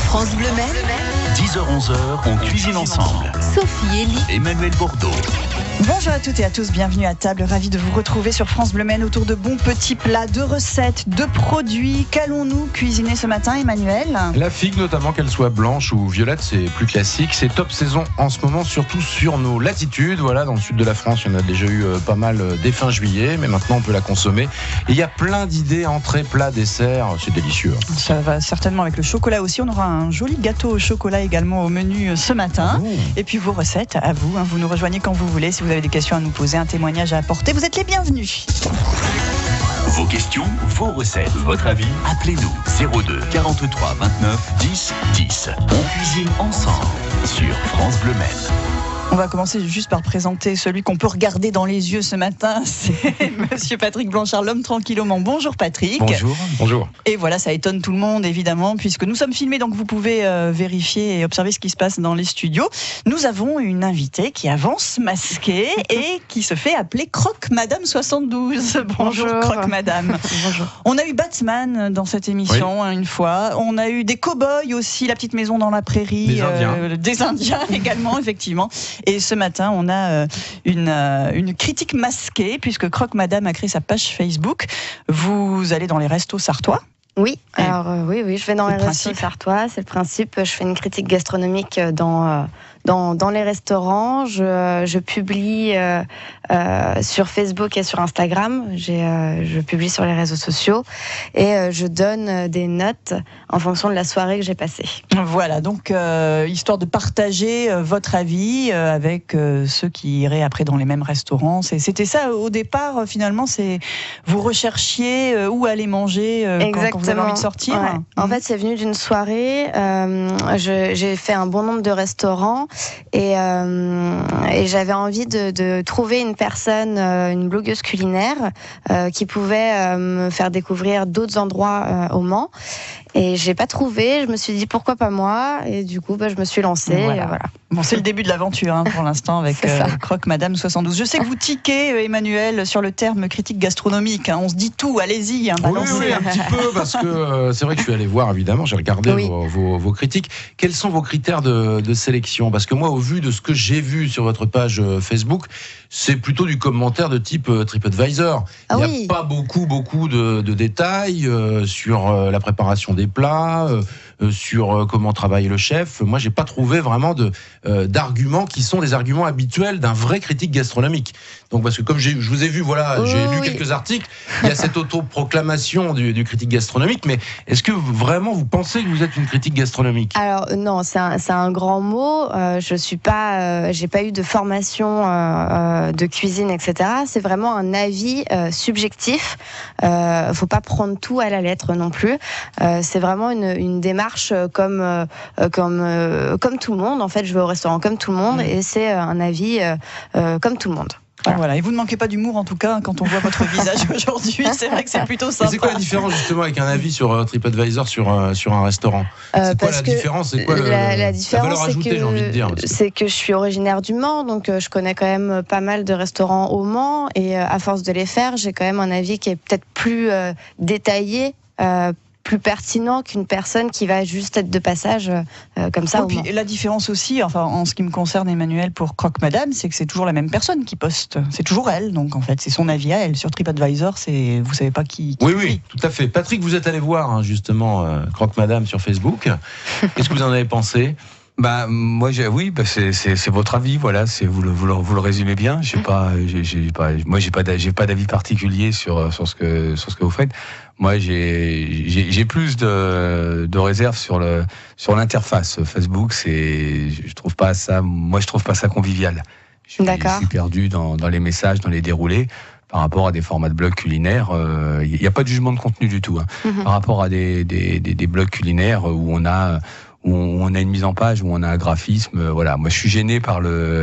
France Bleu Maine, 10h-11h, on cuisine ensemble. Sophie Elie, Emmanuel Bordeaux. Bonjour à toutes et à tous, bienvenue à table, ravi de vous retrouver sur France Bleu Maine autour de bons petits plats, de recettes, de produits. Qu'allons-nous cuisiner ce matin, Emmanuel ? La figue notamment, qu'elle soit blanche ou violette, c'est plus classique. C'est top saison en ce moment, surtout sur nos latitudes. Voilà, dans le sud de la France, il y en a déjà eu pas mal dès fin juillet, mais maintenant on peut la consommer. Et il y a plein d'idées, entrées, plats, desserts, c'est délicieux. Ça va certainement avec le chocolat aussi, on aura un joli gâteau au chocolat également au menu ce matin. Et puis vos recettes, à vous, vous nous rejoignez quand vous voulez, si vous avez des questions à nous poser, un témoignage à apporter, vous êtes les bienvenus. Vos questions, vos recettes, votre avis, appelez-nous 02 43 29 10 10. On cuisine ensemble sur France Bleu Maine. On va commencer juste par présenter celui qu'on peut regarder dans les yeux ce matin, c'est Monsieur Patrick Blanchard, l'homme tranquille au Mans. Bonjour Patrick. Bonjour. Bonjour. Et voilà, ça étonne tout le monde évidemment, puisque nous sommes filmés, donc vous pouvez vérifier et observer ce qui se passe dans les studios. Nous avons une invitée qui avance masquée et qui se fait appeler Croque Madame 72. Bonjour Croque Madame. Bonjour. On a eu Batman dans cette émission une fois. On a eu des cow-boys aussi, La Petite Maison dans la Prairie. Des Indiens également, effectivement. Et ce matin, on a une critique masquée, puisque Croque Madame a créé sa page Facebook. Vous allez dans les restos sartois ? Oui, alors oui, je vais dans les restos sartois, c'est le principe. Je fais une critique gastronomique dans les restaurants. Je publie sur Facebook et sur Instagram. Je publie sur les réseaux sociaux et je donne des notes en fonction de la soirée que j'ai passée. Voilà, donc histoire de partager votre avis avec ceux qui iraient après dans les mêmes restaurants. C'était ça au départ, finalement, vous recherchiez où aller manger quand vous avez envie de sortir. Ouais. En fait, c'est venu d'une soirée. J'ai fait un bon nombre de restaurants. Et j'avais envie de trouver une personne, une blogueuse culinaire qui pouvait me faire découvrir d'autres endroits au Mans. Et j'ai pas trouvé, je me suis dit pourquoi pas moi, et du coup je me suis lancée. Voilà. Bon, c'est le début de l'aventure pour l'instant avec Croque Madame 72. Je sais que vous tiquez, Emmanuel, sur le terme critique gastronomique. On se dit tout, allez-y. Oui, un petit peu, parce que c'est vrai que je suis allé voir, évidemment, j'ai regardé vos critiques. Quels sont vos critères de sélection ? Parce que moi, au vu de ce que j'ai vu sur votre page Facebook, c'est plutôt du commentaire de type TripAdvisor. Il n'y a pas beaucoup de détails sur la préparation des plats, sur comment travaille le chef. Moi, j'ai pas trouvé vraiment d'arguments qui sont des arguments habituels d'un vrai critique gastronomique. Donc, parce que comme je vous ai vu, j'ai lu quelques articles, il y a cette autoproclamation du critique gastronomique, mais est-ce que vraiment vous pensez que vous êtes une critique gastronomique ? Alors non, c'est un grand mot. Je suis pas, j'ai pas eu de formation de cuisine, etc. C'est vraiment un avis subjectif. Faut pas prendre tout à la lettre non plus. C'est vraiment une démarche comme tout le monde. En fait, je vais au restaurant comme tout le monde et c'est un avis comme tout le monde. Voilà. Et vous ne manquez pas d'humour en tout cas quand on voit votre visage aujourd'hui. C'est vrai que c'est plutôt sympa. Et c'est quoi la différence justement avec un avis sur TripAdvisor sur un restaurant ? C'est quoi la différence ? C'est quoi la valeur ajoutée, j'ai envie de dire ? C'est que je suis originaire du Mans, donc je connais quand même pas mal de restaurants au Mans et à force de les faire, j'ai quand même un avis qui est peut-être plus détaillé, plus pertinent qu'une personne qui va juste être de passage comme ça. Puis la différence aussi, en ce qui me concerne, Emmanuel, pour Croque Madame, c'est que c'est toujours la même personne qui poste. C'est toujours elle, donc en fait, c'est son avis à elle. Sur TripAdvisor, vous savez pas qui Oui, tout à fait. Patrick, vous êtes allé voir justement Croque Madame sur Facebook. Qu'est-ce que vous en avez pensé ? Moi, c'est votre avis, voilà. Vous le résumez bien. J'ai pas d'avis particulier sur ce que vous faites. Moi, j'ai plus de réserve sur l'interface. Facebook, je trouve pas ça convivial. Je suis perdu dans les messages, dans les déroulés. Par rapport à des formats de blogs culinaires, il n'y a pas de jugement de contenu du tout. Par rapport à des blogs culinaires où on a une mise en page, où on a un graphisme, voilà. Moi, je suis gêné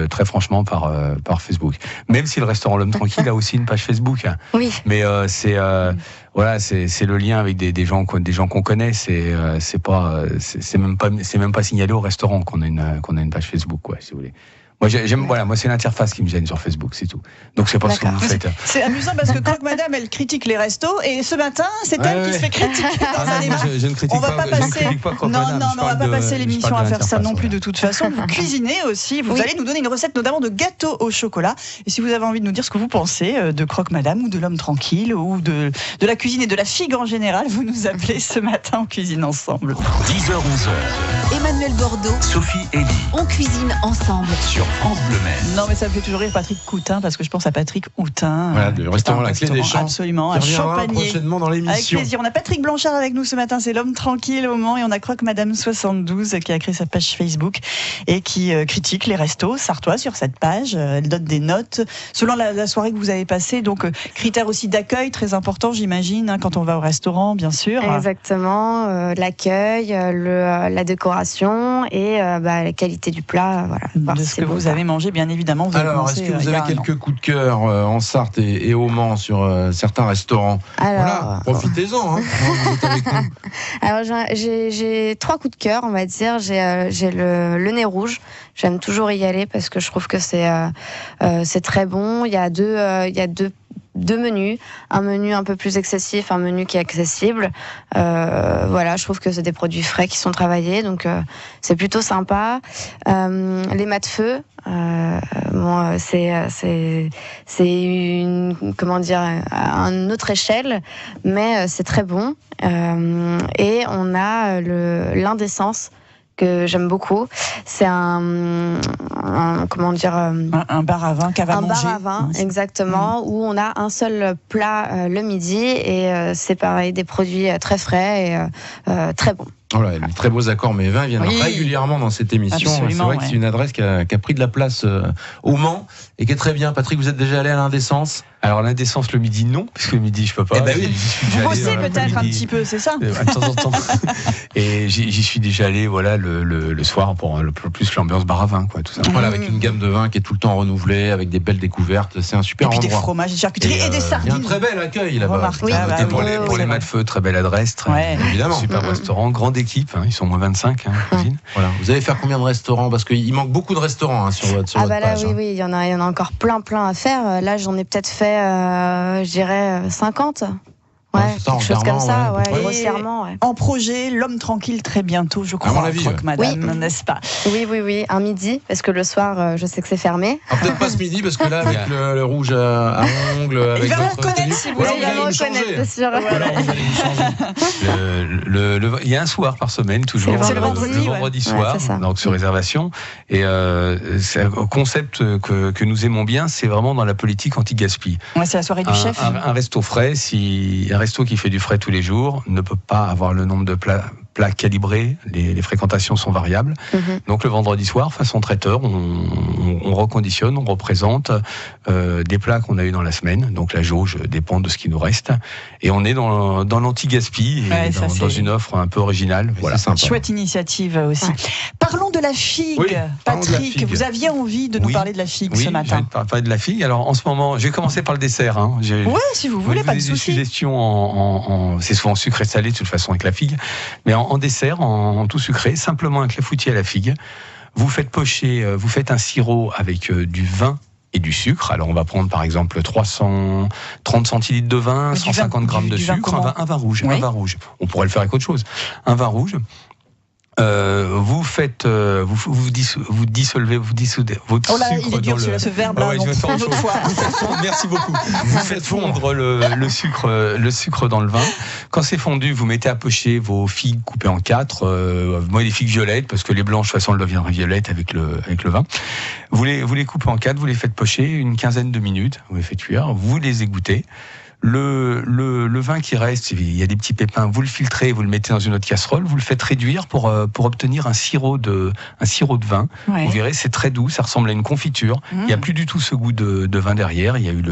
très franchement par Facebook. Même si le restaurant L'Homme Tranquille a aussi une page Facebook. Oui. Mais c'est le lien avec des gens qu'on connaît. C'est même pas signalé au restaurant qu'on a une page Facebook, quoi, si vous voulez. Moi, moi, c'est l'interface qui me gêne sur Facebook, c'est tout. Donc, c'est pas ce que vous faites. C'est amusant parce que Croque Madame, elle critique les restos et ce matin, c'est elle qui se fait critiquer dans un débat. Je ne critique pas Croque Madame. Non, on va pas passer l'émission à faire ça non plus de toute façon. Vous cuisinez aussi. Vous allez nous donner une recette notamment de gâteau au chocolat. Et si vous avez envie de nous dire ce que vous pensez de Croque Madame ou de l'homme tranquille ou de la cuisine et de la figue en général, vous nous appelez ce matin, on cuisine ensemble. 10h, 11h. Emmanuel Bordeaux. Sophie Elie. On cuisine ensemble. Sur France Bleu Maine. Non, mais ça me fait toujours rire Patrick Coutin parce que je pense à Patrick Houtin. Voilà, le restaurant La Clé des Champs. Absolument, un champagnier. Prochainement dans l'émission. Avec plaisir. On a Patrick Blanchard avec nous ce matin, c'est l'homme tranquille au Mans, et on a Croque Madame 72 qui a créé sa page Facebook et qui critique les restos sartois sur cette page. Elle donne des notes selon la soirée que vous avez passée. Donc critères aussi d'accueil très important, j'imagine, quand on va au restaurant, bien sûr. Exactement, l'accueil, la décoration et la qualité du plat. Voilà, de ce que vous avez mangé, bien évidemment. Alors, est-ce que vous avez quelques coups de cœur en Sarthe et au Mans sur certains restaurants? Voilà, profitez-en. Vous êtes avec nous. Alors, j'ai 3 coups de cœur, on va dire. J'ai le Nez Rouge. J'aime toujours y aller parce que je trouve que c'est très bon. Il y a deux menus, un menu un peu plus excessif, un menu qui est accessible. Je trouve que c'est des produits frais qui sont travaillés, donc c'est plutôt sympa. Les mâts de feu, c'est une une autre échelle, mais c'est très bon. Et on a l'Indécence que j'aime beaucoup. C'est un bar à vin, cave à manger. Un bar à vin, exactement, où on a un seul plat le midi et c'est pareil, des produits très frais et très bons. Voilà, les très beaux accords mais vins viennent régulièrement dans cette émission. Absolument, c'est vrai que c'est une adresse qui a pris de la place au Mans et qui est très bien. Patrick, vous êtes déjà allé à l'Indécence? Alors l'Indécence le midi, non, parce que le midi je peux pas. Vous bossez peut-être un petit peu, c'est ça? De temps en temps. Et j'y suis déjà allé, le soir pour plus l'ambiance bar à vin, quoi, tout ça. Voilà, avec une gamme de vins qui est tout le temps renouvelée, avec des belles découvertes. C'est un super endroit. Et puis des fromages, des charcuteries et des sardines. Il y a un très bel accueil là-bas. Pour les mâts de feu, très belle adresse, évidemment. Super restaurant, grande équipe. Ils sont moins 25 cuisine. Voilà. Vous allez faire combien de restaurants? Parce qu'il manque beaucoup de restaurants sur votre page. Oui, il y en a encore plein à faire. Là, j'en ai peut-être fait, je dirais, 50. Quelque chose comme ça, grossièrement. En projet, l'homme tranquille très bientôt, je crois, Croque Madame, n'est-ce pas? Oui, un midi, parce que le soir, je sais que c'est fermé. Peut-être pas ce midi, parce que là, avec le rouge à ongles, avec il va me reconnaître si vous voulez. Il va me reconnaître, c'est sûr. Il y a un soir par semaine, toujours. C'est le vendredi soir, donc sur réservation. Et c'est un concept que nous aimons bien, c'est vraiment dans la politique anti-gaspi. C'est la soirée du chef. Un resto frais, un resto qui fait du frais tous les jours ne peut pas avoir le nombre de plats calibrés, les fréquentations sont variables. Donc le vendredi soir, façon traiteur, on reconditionne, on représente des plats qu'on a eu dans la semaine. Donc la jauge dépend de ce qui nous reste. Et on est dans l'anti-gaspi, dans une offre un peu originale. Voilà. Chouette initiative aussi. Parlons de la figue. Patrick, vous aviez envie de nous parler de la figue ce matin. Oui, parler de la figue. Alors en ce moment, je vais commencer par le dessert. Oui, si vous voulez, pas de souci. Des suggestions c'est souvent sucré salé de toute façon avec la figue. Mais en dessert, en tout sucré, simplement un clafoutis à la figue. Vous faites pocher, vous faites un sirop avec du vin et du sucre. Alors on va prendre par exemple 330 centilitres de vin, 150 grammes de sucre, un vin rouge. Un vin rouge. On pourrait le faire avec autre chose. Un vin rouge. Vous faites, vous dissolvez votre sucre il est dur, ce verbe-là. Merci beaucoup. Vous faites fondre le sucre dans le vin. Quand c'est fondu, vous mettez à pocher vos figues coupées en 4. Moi, les figues violettes, parce que les blanches, de toute façon, elles deviendront violettes avec le vin. Vous les coupez en 4, vous les faites pocher une quinzaine de minutes. Vous les faites cuire, vous les égouttez. Le vin qui reste, il y a des petits pépins, vous le filtrez, vous le mettez dans une autre casserole, vous le faites réduire pour obtenir un sirop de vin. Vous verrez, c'est très doux, ça ressemble à une confiture. Il n'y a plus du tout ce goût de vin derrière. Il y a eu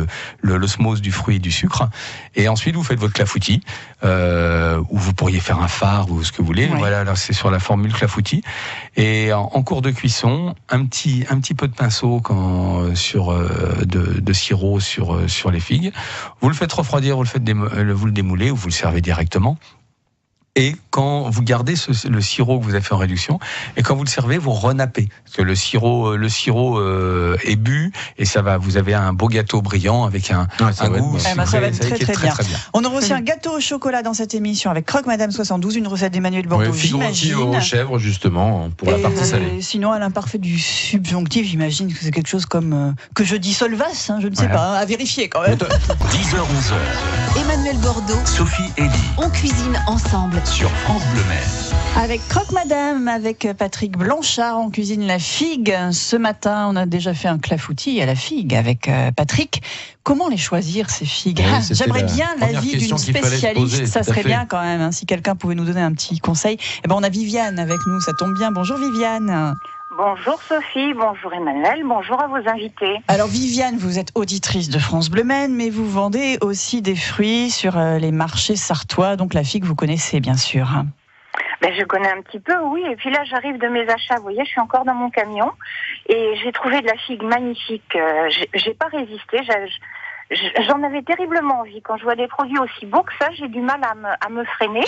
l'osmose du fruit et du sucre. Et ensuite, vous faites votre clafoutis, ou vous pourriez faire un fard ou ce que vous voulez. Voilà, là, c'est sur la formule clafoutis. Et en cours de cuisson, un petit peu de pinceau de sirop sur les figues. Vous le faites refroidir, vous le démoulez ou vous le servez directement. Et quand vous gardez le sirop que vous avez fait en réduction, et quand vous le servez, vous renappez. Parce que le sirop est bu, et vous avez un beau gâteau brillant avec un goût sucré. Ça va être très bien. On aura aussi un gâteau au chocolat dans cette émission avec Croque Madame 72, une recette d'Emmanuel Bordeaux, j'imagine. Aux chèvres, justement, pour la partie salée. Sinon, à l'imparfait du subjonctif, j'imagine que c'est quelque chose comme que je dis solvace, je ne sais pas, à vérifier quand même. 10h-11h. Emmanuel Bordeaux, Sophie Elie. On cuisine ensemble. Sur France Bleu Maine. Avec Croque Madame, avec Patrick Blanchard, on cuisine la figue. Ce matin, on a déjà fait un clafoutis à la figue avec Patrick. Comment les choisir, ces figues? J'aimerais bien l'avis d'une spécialiste. Ça serait bien quand même, si quelqu'un pouvait nous donner un petit conseil. On a Viviane avec nous, ça tombe bien. Bonjour Viviane. Bonjour Sophie, bonjour Emmanuel, bonjour à vos invités. Alors Viviane, vous êtes auditrice de France Bleu Maine, mais vous vendez aussi des fruits sur les marchés sartois, donc la figue vous connaissez bien sûr. Je connais un petit peu, oui, et puis là j'arrive de mes achats, vous voyez, je suis encore dans mon camion, et j'ai trouvé de la figue magnifique, j'ai pas résisté, j'en avais terriblement envie. Quand je vois des produits aussi beaux que ça, j'ai du mal à me freiner,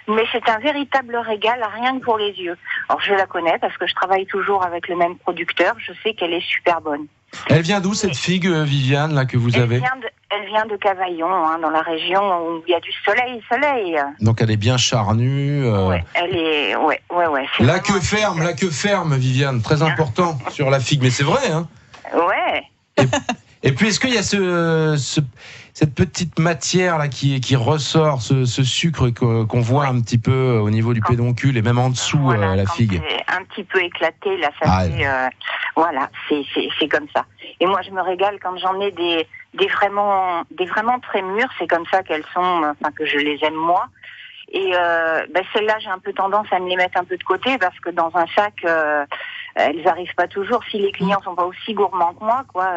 mais c'est un véritable régal, rien que pour les yeux. Alors je la connais parce que je travaille toujours avec le même producteur, je sais qu'elle est super bonne. Elle vient d'où cette figue, Viviane, là, que vous avez? Elle vient de Cavaillon, dans la région où il y a du soleil. Donc elle est bien charnue. Ouais, elle est, ouais. La queue ferme, Viviane, très important sur la figue, mais c'est vrai, hein? Ouais. Et puis, est-ce qu'il y a cette petite matière là qui ressort, ce sucre qu'on voit un petit peu au niveau du pédoncule et même en dessous la figue? C'est un petit peu éclaté, là, ça fait, voilà, c'est comme ça. Et moi, je me régale quand j'en ai des vraiment très mûres, c'est comme ça qu'elles sont, que je les aime moi. Et celles-là, j'ai un peu tendance à me les mettre un peu de côté parce que dans un sac, elles n'arrivent pas toujours. Si les clients sont pas aussi gourmands que moi,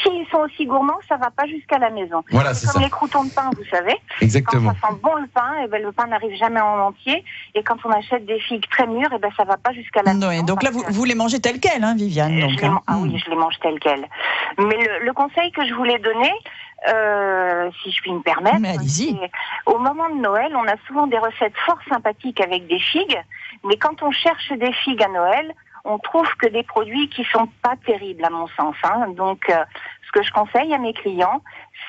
s'ils sont aussi gourmands, ça va pas jusqu'à la maison. Voilà, c'est comme les croûtons de pain, vous savez. Exactement. Quand ça sent bon le pain, le pain n'arrive jamais en entier. Et quand on achète des figues très mûres, ça va pas jusqu'à la maison. Donc là, vous les mangez telles quelles, hein, Viviane? Oui, je les mange telles quelles. Mais le conseil que je voulais donner, si je puis me permettre, au moment de Noël, on a souvent des recettes fort sympathiques avec des figues, mais quand on cherche des figues à Noël, on trouve que des produits qui sont pas terribles à mon sens. Donc, ce que je conseille à mes clients,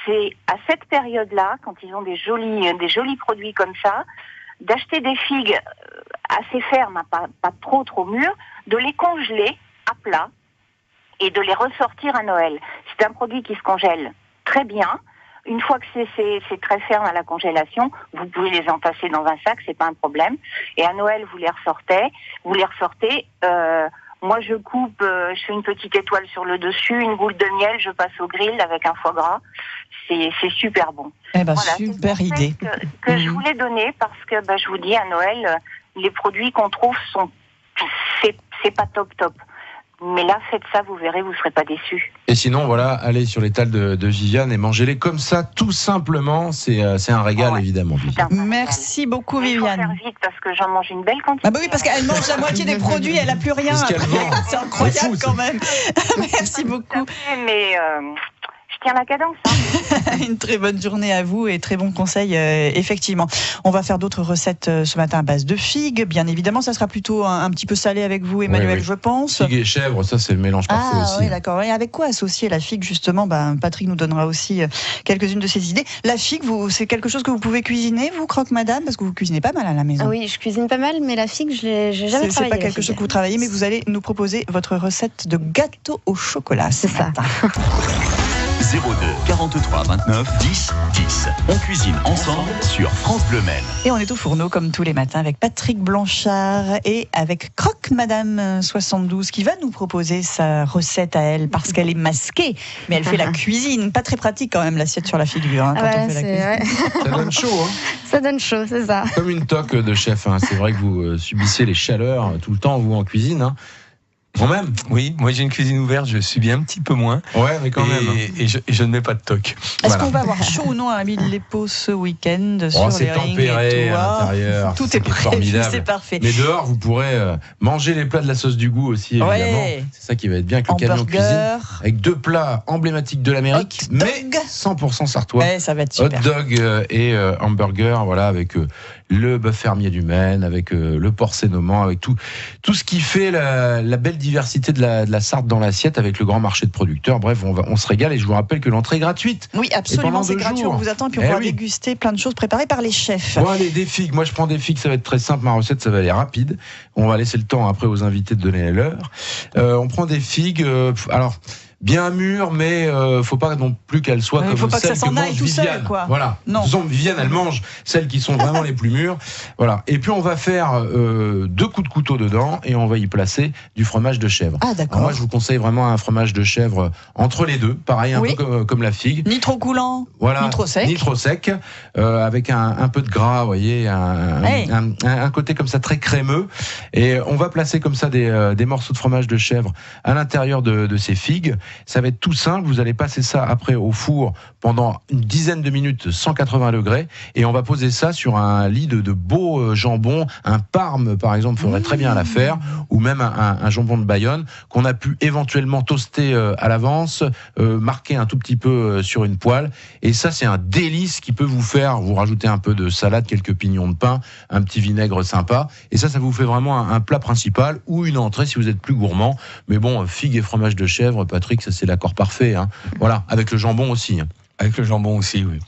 c'est à cette période-là, quand ils ont des jolis produits comme ça, d'acheter des figues assez fermes, pas trop mûres, de les congeler à plat et de les ressortir à Noël. C'est un produit qui se congèle très bien. Une fois que c'est très ferme à la congélation, vous pouvez les entasser dans un sac, c'est pas un problème. Et à Noël, vous les ressortez. Moi, je coupe, je fais une petite étoile sur le dessus, une boule de miel, je passe au grill avec un foie gras. C'est super bon. Voilà, super idée. Que je voulais donner parce que, je vous dis, à Noël, les produits qu'on trouve c'est pas top. Mais là, faites ça, vous verrez, vous ne serez pas déçus. Et sinon, allez sur l'étal de Viviane et mangez-les comme ça, tout simplement. C'est un régal, évidemment, Viviane. Merci beaucoup, Viviane. Il faut faire vite parce que j'en mange une belle quantité. Oui, parce qu'elle mange la moitié des produits, elle n'a plus rien. C'est incroyable quand même. Merci beaucoup. Mais je tiens la cadence. Une très bonne journée à vous et très bon conseil, effectivement. On va faire d'autres recettes ce matin à base de figues. Bien évidemment, ça sera plutôt un petit peu salé avec vous, Emmanuel, je pense. Figue et chèvre, ça c'est le mélange parfait aussi. Oui, d'accord. Et avec quoi associer la figue, justement? Patrick nous donnera aussi quelques-unes de ses idées. La figue, c'est quelque chose que vous pouvez cuisiner, vous, Croque Madame? Parce que vous cuisinez pas mal à la maison. Oui, je cuisine pas mal, mais la figue, j'ai jamais travaillé. C'est pas quelque chose que vous travaillez, mais vous allez nous proposer votre recette de gâteau au chocolat. C'est ça. 02 43 29 10 10. On cuisine ensemble sur France Bleu Maine. Et on est au fourneau comme tous les matins avec Patrick Blanchard et avec Croque Madame 72 qui va nous proposer sa recette à elle parce qu'elle est masquée, mais elle fait la cuisine. Pas très pratique quand même l'assiette sur la figure quand on fait la cuisine. Ça donne chaud, hein. Ça donne chaud, c'est ça. Comme une toque de chef. C'est vrai que vous subissez les chaleurs tout le temps, vous en cuisine. Quand même. Oui, moi j'ai une cuisine ouverte, je subis un petit peu moins. Ouais, mais quand même. Et je ne mets pas de toc. Est-ce qu'on va avoir chaud ou non à Villelepot ce week-end sur les c'est rings tempéré et tout, à l'intérieur. Tout est prévu, formidable. c'est parfait. Mais dehors, vous pourrez manger les plats de la sauce du goût aussi, évidemment. Ouais. C'est ça qui va être bien avec le camion cuisine. Avec 2 plats emblématiques de l'Amérique, mais 100% sartois. Ouais, ça va être super. Hot dog et hamburger, voilà, avec le bœuf fermier du Maine, avec le porc sénoman, avec tout ce qui fait la belle diversité de la Sarthe dans l'assiette, avec le grand marché de producteurs. Bref, on se régale, et je vous rappelle que l'entrée est gratuite. Oui, absolument, c'est gratuit. On vous attend, puis on pourra déguster plein de choses préparées par les chefs. Bon, allez, des figues. Moi, je prends des figues, ça va être très simple. Ma recette, ça va aller rapide. On va laisser le temps après aux invités de donner l'heure. On prend des figues. Alors, bien mûres, mais faut pas non plus qu'elles soient comme faut pas celles que ça s'en aille tout Viviane. seul, quoi. Voilà. Non. De toute façon, Viviane, elle mange celles qui sont vraiment les plus mûres. Voilà. Et puis on va faire 2 coups de couteau dedans, et on va y placer du fromage de chèvre. Ah, d'accord. Alors moi, je vous conseille vraiment un fromage de chèvre entre les deux, pareil, un peu comme la figue. Ni trop coulant, voilà, ni trop sec. Ni trop sec, avec un peu de gras, vous voyez, un côté comme ça très crémeux. Et on va placer comme ça des morceaux de fromage de chèvre à l'intérieur de ces figues. Ça va être tout simple, vous allez passer ça après au four pendant une dizaine de minutes, 180 degrés, et on va poser ça sur un lit de beau jambon, un parme par exemple, faudrait très bien la faire, ou même un jambon de Bayonne qu'on a pu éventuellement toaster à l'avance, marquer un tout petit peu sur une poêle, et ça c'est un délice qui peut vous faire, vous rajoutez un peu de salade, quelques pignons de pain, un petit vinaigre sympa, et ça vous fait vraiment un plat principal ou une entrée si vous êtes plus gourmand. Mais bon, figues et fromage de chèvre, Patrick, ça c'est l'accord parfait, hein. Voilà, avec le jambon aussi. Avec le jambon aussi, oui.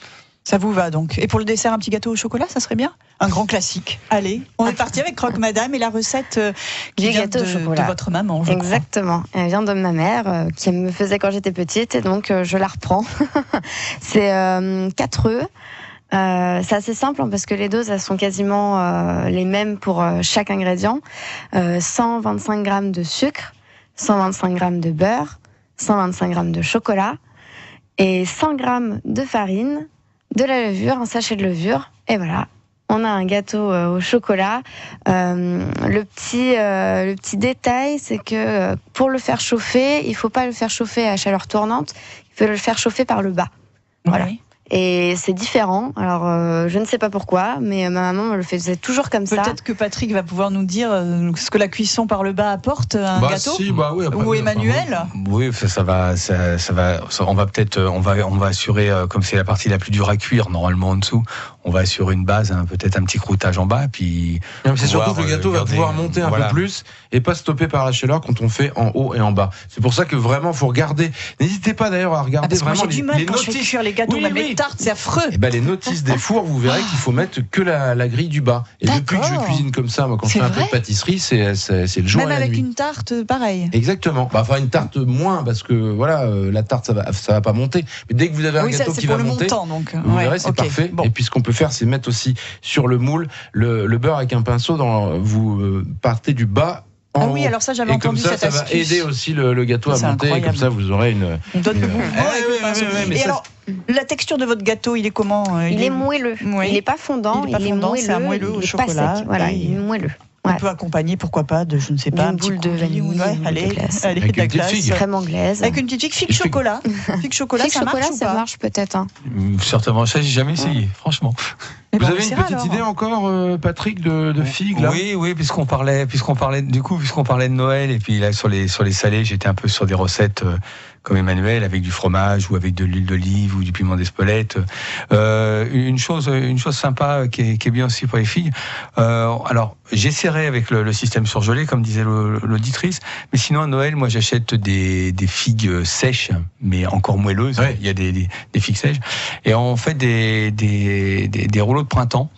Ça vous va donc. Et pour le dessert, un petit gâteau au chocolat, ça serait bien? Un grand classique. Allez, on est parti avec Croque Madame et la recette qui vient de votre maman, je Exactement. Elle vient de ma mère, qui me faisait quand j'étais petite, et donc je la reprends. C'est 4 œufs. C'est assez simple, parce que les doses elles sont quasiment les mêmes pour chaque ingrédient. 125 grammes de sucre, 125 grammes de beurre, 125 grammes de chocolat et 100 grammes de farine, de la levure, un sachet de levure, et voilà. On a un gâteau au chocolat. Le petit détail, c'est que pour le faire chauffer, il ne faut pas le faire chauffer à chaleur tournante, il faut le faire chauffer par le bas. Voilà. Oui. Et c'est différent. Alors, je ne sais pas pourquoi, mais ma maman me le faisait toujours comme ça. Peut-être que Patrick va pouvoir nous dire ce que la cuisson par le bas apporte à un gâteau. Si, oui, après, ou Emmanuel. Oui, ça va. On va peut-être, on va assurer, comme c'est la partie la plus dure à cuire normalement en dessous, on va assurer une base, peut-être un petit croûtage en bas, puis. C'est surtout que le gâteau va pouvoir monter un peu plus et pas stopper par la chaleur quand on fait en haut et en bas. C'est pour ça que vraiment, faut regarder. N'hésitez pas d'ailleurs à regarder vraiment les notices. Quand je fais cuire les gâteaux, même les tartes, c'est affreux. Et les notices des fours, vous verrez qu'il faut mettre que la grille du bas. Et depuis que je cuisine comme ça, moi, quand je fais un peu de pâtisserie, c'est le jour et la nuit. Même avec une tarte, pareil. Exactement. Enfin, une tarte moins, parce que voilà, la tarte, ça va pas monter. Mais dès que vous avez un gâteau qui va monter, vous verrez, c'est parfait. Bon. Et puis ce qu'on peut faire, c'est mettre aussi sur le moule le beurre avec un pinceau. Vous partez du bas. Oui, alors ça, j'avais entendu cette astuce. Ça va aider aussi le gâteau à monter, incroyable. Et comme ça, vous aurez une. On donne le mouvement. Et alors, la texture de votre gâteau, il est comment? Il est moelleux. Oui. Il n'est pas fondant. Il est moelleux. C'est un moelleux au chocolat. Sec. Voilà, il est moelleux. On peut accompagner, pourquoi pas, de, je ne sais pas, une boule de vanille, allez, avec de la glace. Crème anglaise. Avec une petite figue chocolat. Figue chocolat, ça marche ou pas? Ça marche peut-être. Certainement, ça, j'ai jamais essayé, franchement. Vous avez une petite idée encore, Patrick, de figues là? Oui, puisqu'on parlait de Noël, et puis là sur les salés, j'étais un peu sur des recettes comme Emmanuel, avec du fromage ou avec de l'huile d'olive ou du piment d'Espelette. Une chose sympa qui est bien aussi pour les figues. Alors j'essaierai avec le système surgelé, comme disait l'auditrice, mais sinon à Noël, moi j'achète des figues sèches, mais encore moelleuses. Ouais. Il y a des figues sèches, et on fait des rouleaux de printemps.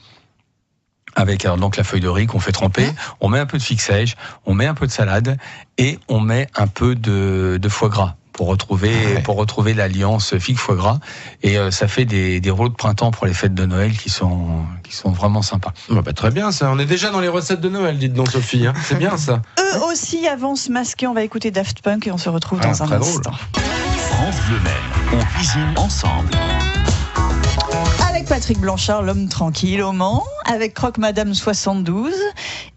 Avec donc la feuille de riz qu'on fait tremper, on met un peu de figues sèches, on met un peu de salade et on met un peu de foie gras pour retrouver l'alliance figue foie gras, et ça fait des rouleaux de printemps pour les fêtes de Noël qui sont vraiment sympas. Très bien, ça. On est déjà dans les recettes de Noël, dites donc Sophie. C'est bien ça. Eux aussi avancent masqués. On va écouter Daft Punk et on se retrouve dans un instant. France Bleu Maine, on cuisine ensemble. Avec Patrick Blanchard, l'homme tranquille au Mans, avec Croque Madame 72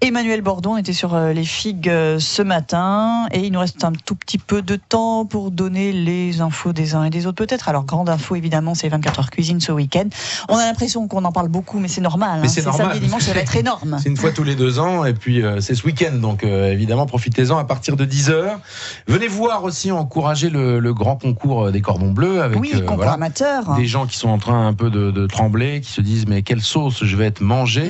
Emmanuel Bordeaux, on était sur les figues ce matin et il nous reste un tout petit peu de temps pour donner les infos des uns et des autres peut-être. Alors grande info évidemment, c'est 24 heures cuisine ce week-end. On a l'impression qu'on en parle beaucoup mais c'est normal. Mais c'est normal. Samedi et dimanche, ça va être énorme. C'est une fois tous les 2 ans et puis c'est ce week-end donc évidemment profitez-en à partir de 10h. Venez voir aussi encourager le grand concours des cordons bleus avec concours amateur. Des gens qui sont en train un peu de trembler, qui se disent mais quelle sauce je vais être mangé.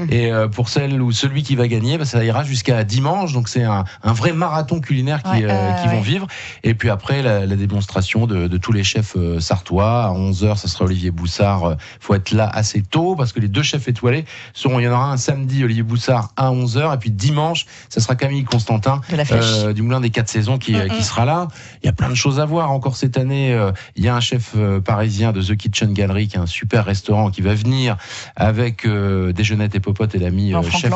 Et pour celle ou celui qui va gagner, ça ira jusqu'à dimanche. Donc c'est un vrai marathon culinaire qui vont vivre. Et puis après la démonstration de tous les chefs sartois. À 11h, ça sera Olivier Boussard. Faut être là assez tôt parce que les 2 chefs étoilés il y en aura un samedi, Olivier Boussard à 11h. Et puis dimanche, ça sera Camille Constantin du Moulin des 4 Saisons qui sera là. Il y a plein de choses à voir encore cette année. Il y a un chef parisien de The Kitchen Gallery qui est un super restaurant qui va venir avec Déjeunette et Popote et l'ami chef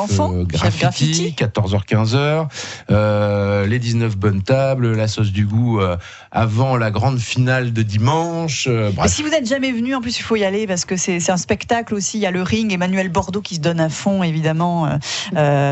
Graffiti, 14h-15h. Les 19 bonnes tables, la sauce du goût avant la grande finale de dimanche. Et si vous n'êtes jamais venu, en plus il faut y aller parce que c'est un spectacle aussi. Il y a le ring, Emmanuel Bordeaux qui se donne à fond évidemment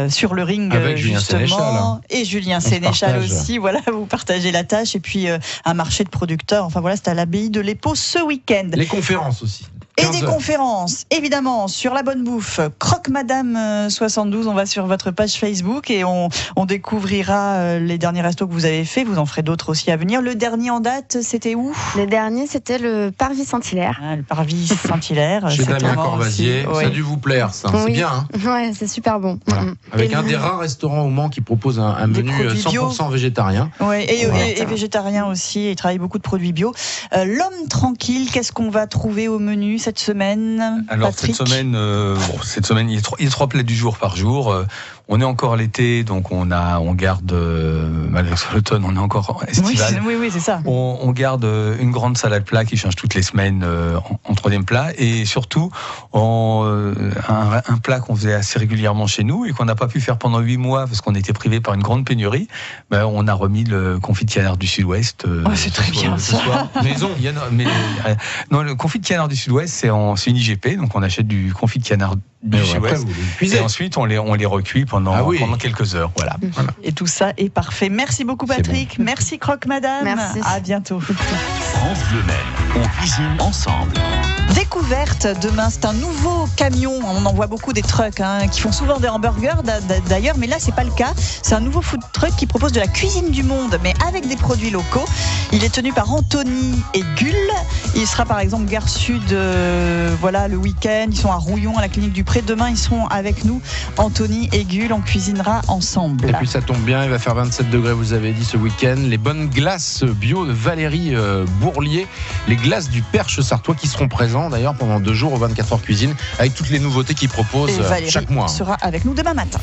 sur le ring avec justement. Et Julien Sénéchal aussi. Voilà, vous partagez la tâche et puis un marché de producteurs. Enfin voilà, c'est à l'abbaye de l'Épau ce week-end. Les conférences aussi. Et des conférences, évidemment, sur la bonne bouffe. Croque Madame 72, on va sur votre page Facebook et on découvrira les derniers restos que vous avez faits. Vous en ferez d'autres aussi à venir. Le dernier en date, c'était où ? Le dernier, c'était le Parvis Saint-Hilaire. Le Parvis Saint-Hilaire. Chez Damien Corvasier. Ça a dû vous plaire, ça. C'est bien. Hein, ouais, c'est super bon. Voilà. Avec un des rares restaurants au Mans qui propose un menu 100% végétarien. Ouais, et végétarien aussi. Il travaille beaucoup de produits bio. L'homme tranquille, qu'est-ce qu'on va trouver au menu cette semaine, Alors Patrick? cette semaine, il y a 3 plats du jour par jour. On est encore à l'été, donc on garde malgré l'automne, on est encore estival. Oui, c'est ça. On garde une grande salade plat qui change toutes les semaines en 3e plat, et surtout un plat qu'on faisait assez régulièrement chez nous et qu'on n'a pas pu faire pendant 8 mois parce qu'on était privé par une grande pénurie. On a remis le confit de canard du Sud-Ouest. C'est très bien ça. Maison. Non, le confit de canard du Sud-Ouest, c'est une IGP, donc on achète du confit de canard du Sud-Ouest. Et ensuite, on les recuit pendant quelques heures. Voilà. Et tout ça est parfait. Merci beaucoup, Patrick. Bon. Merci, Croque Madame. Merci. À bientôt. France Bleu Maine, on cuisine ensemble. Découverte demain, c'est un nouveau camion. On en voit beaucoup des trucks qui font souvent des hamburgers d'ailleurs, mais là c'est pas le cas. C'est un nouveau food truck qui propose de la cuisine du monde, mais avec des produits locaux. Il est tenu par Anthony et Gull. Il sera par exemple Gare Sud, le week-end. Ils sont à Rouillon, à la clinique du Pré. Demain, ils seront avec nous, Anthony et Gull. On cuisinera ensemble. Et puis ça tombe bien, il va faire 27 degrés, vous avez dit, ce week-end. Les bonnes glaces bio de Valérie Bourlier, les glaces du Perche sartois qui seront présents d'ailleurs pendant 2 jours aux 24 heures cuisine avec toutes les nouveautés qu'il propose chaque mois. Sera avec nous demain matin.